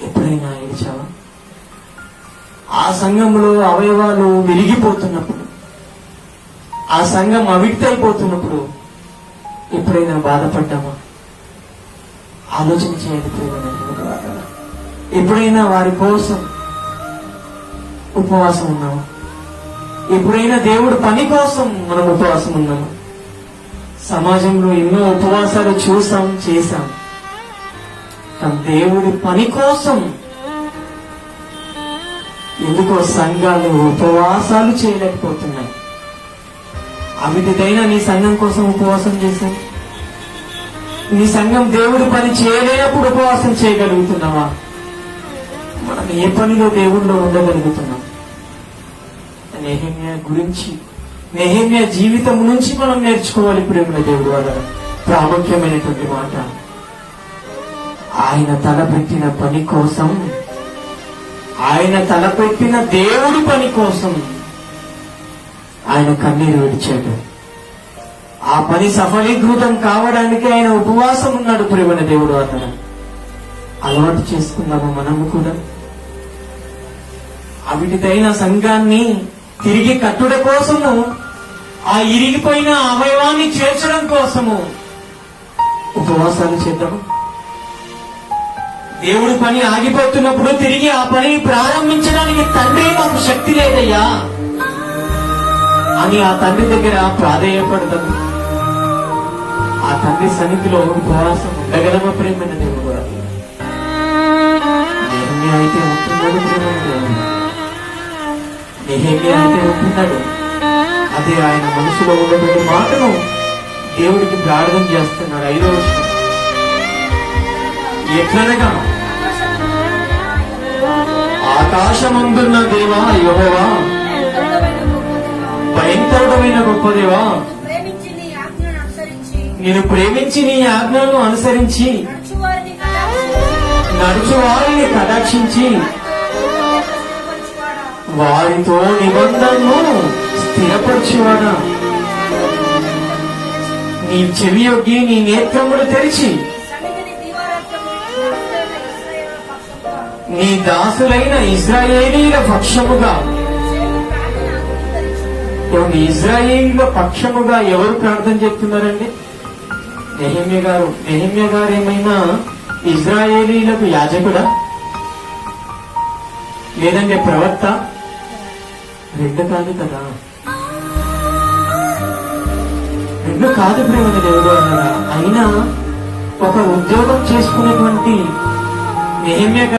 ఎప్పుడైనా ఏడ్చావా? ఆ సంఘంలో అవయవాలు విరిగిపోతున్నప్పుడు, ఆ సంఘం అవిక్తైపోతున్నప్పుడు ఎప్పుడైనా బాధపడ్డామా? ఆలోచన చేయాలి ప్రియమైన దేవుని వారలారా. ఎప్పుడైనా వారి కోసం ఉపవాసం ఉన్నామా? ఎప్పుడైనా దేవుడు పని కోసం మనం ఉపవాసం ఉన్నామా? సమాజంలో ఎన్నో ఉపవాసాలు చూసాం, చేశాం. కానీ దేవుడి పని కోసం ఎందుకో సంఘాలు ఉపవాసాలు చేయలేకపోతున్నాయి. అవిటిదైనా నీ సంఘం కోసం ఉపవాసం చేశాం. నీ సంఘం దేవుడి పని చేయలేనప్పుడు ఉపవాసం చేయగలుగుతున్నావా? మనం ఏ పనిలో దేవుడిలో ఉండగలుగుతున్నాం? నెహెమ్యా గురించి, నెహెమ్యా జీవితం నుంచి మనం నేర్చుకోవాలి ప్రేమ దేవుడు వల్ల ప్రాముఖ్యమైనటువంటి మాట. ఆయన తలపెట్టిన పని కోసం, ఆయన తలపెట్టిన దేవుడి పని కోసం ఆయన కన్నీరు విడిచాడు. ఆ పని సఫలీకృతం కావడానికి ఆయన ఉపవాసం ఉన్నాడు ప్రేమ దేవుడు వల్ల. అలవాటు చేసుకున్నాము మనము కూడా. అవిటిదైన సంఘాన్ని తిరిగి కట్టుడ కోసము, ఆ ఇరిగిపోయిన అవయవాన్ని చేర్చడం కోసము ఉపవాసాలు చేద్దాము. దేవుడి పని ఆగిపోతున్నప్పుడు తిరిగి ఆ పని ప్రారంభించడానికి తండ్రి మాకు శక్తి లేదయ్యా అని ఆ తండ్రి దగ్గర ప్రాధేయపడతాము. ఆ తండ్రి సన్నిధిలో ఉపవాసం ఉండగలమ ప్రేమైన దేవుడు. నెహెమ్యా అయితే ఉంటున్నాడు ప్రేమైన దేవుడు. నెహెమ్యా అయితే ఉంటున్నాడు. అదే ఆయన మనసులో ఉన్నటువంటి మాటను దేవుడికి ప్రార్థన చేస్తున్నాడు. 5వ వచనం ఎట్లనగా, ఆకాశమందున్న దేవా యెహోవా, భయంకరమైన గొప్ప దేవా, నేను ప్రేమించి నీ ఆజ్ఞలను అనుసరించి నడుచువారిని కటాక్షించి వారితో నిబంధనను స్థిరపరచువాడా, నీ చెవి యొగ్గి నీ నేత్రములు తెరిచి నీ దాసులైన ఇశ్రాయేలీల పక్షముగా. ఇశ్రాయేలీల పక్షముగా ఎవరు ప్రార్థన చేస్తున్నారండి? నెహెమ్యా గారు. నెహెమ్యా గారు ఏమైనా ఇశ్రాయేలీలకు యాజకుడా, లేదంటే ప్రవక్త? 2 కాదు కదా, 2 కాదు ప్రేమ దేవుడు అన్నారా. అయినా ఒక ఉద్యోగం చేసుకునేటువంటి నెహెమ్యా